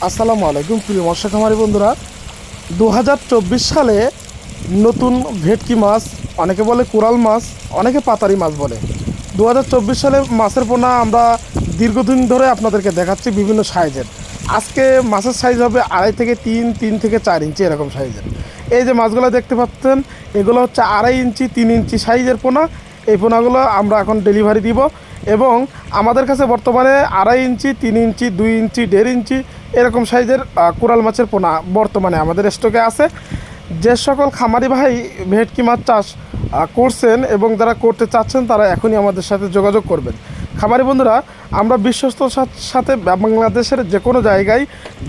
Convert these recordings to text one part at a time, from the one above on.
আসসালামু আলাইকুম প্রিয় মৎস্য খামারি বন্ধুরা। 2024 সালে নতুন ভেটকি মাছ, অনেকে বলে কোরাল মাছ, অনেকে পাতারি মাছ বলে। 2024 সালে মাছের পোনা আমরা দীর্ঘদিন ধরে আপনাদেরকে দেখাচ্ছি বিভিন্ন সাইজের। আজকে মাছের সাইজ হবে 2.5 থেকে 3 থেকে 4 ইঞ্চি এরকম সাইজের। এই যে মাছগুলো দেখতে পাচ্ছেন, এগুলো হচ্ছে 2.5 ইঞ্চি 3 ইঞ্চি সাইজের পোনা। এই পোনাগুলো আমরা এখন ডেলিভারি দিব এবং আমাদের কাছে বর্তমানে 2.5 ইঞ্চি 3 ইঞ্চি 2 ইঞ্চি 1.5 ইঞ্চি এরকম সাইজের কোরাল মাছের পোনা বর্তমানে আমাদের স্টকে আছে। যে সকল খামারি ভাই ভেটকি মাছ চাষ করছেন এবং যারা করতে চাচ্ছেন তারা এখনই আমাদের সাথে যোগাযোগ করবেন। খামারি বন্ধুরা, আমরা বিশ্বস্তর সাথে বাংলাদেশের যে কোনো জায়গায়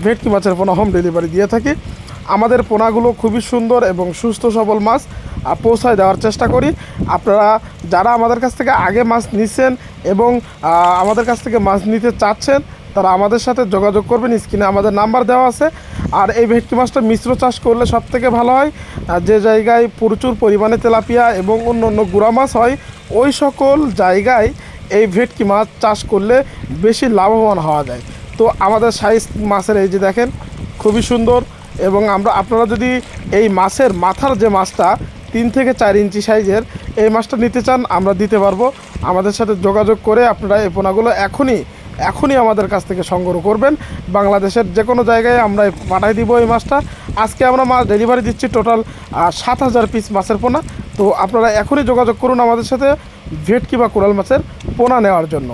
ভেটকি মাছের পোনা হোম ডেলিভারি দিয়ে থাকি। আমাদের পোনাগুলো খুবই সুন্দর এবং সুস্থ সবল মাছ পৌঁছায় দেওয়ার চেষ্টা করি। আপনারা যারা আমাদের কাছ থেকে আগে মাছ নিচ্ছেন এবং আমাদের কাছ থেকে মাছ নিতে চাচ্ছেন তারা আমাদের সাথে যোগাযোগ করবেন। স্ক্রিনে আমাদের নাম্বার দেওয়া আছে। আর এই ভেটকি মাছটা মিশ্র চাষ করলে সবথেকে ভালো হয়। যে জায়গায় প্রচুর পরিমাণে তেলাপিয়া এবং অন্য অন্য গুঁড়া মাছ হয়, ওই সকল জায়গায় এই ভেটকি মাছ চাষ করলে বেশি লাভবান হওয়া যায়। তো আমাদের সাইজ মাছের এই যে দেখেন, খুবই সুন্দর। এবং আপনারা যদি এই মাছের মাথার যে মাছটা 3 থেকে 4 ইঞ্চি সাইজের এই মাছটা নিতে চান, আমরা দিতে পারবো। আমাদের সাথে যোগাযোগ করে আপনারা এই পোনাগুলো এখনই আমাদের কাছ থেকে সংগ্রহ করবেন। বাংলাদেশের যে কোনো জায়গায় আমরা পাঠাই দিব এই মাছটা। আজকে আমরা মাছ ডেলিভারি দিচ্ছি টোটাল 7,000 পিস মাছের পোনা। তো আপনারা এখনই যোগাযোগ করুন আমাদের সাথে ভেটকি বা কোরাল মাছের পোনা নেওয়ার জন্য।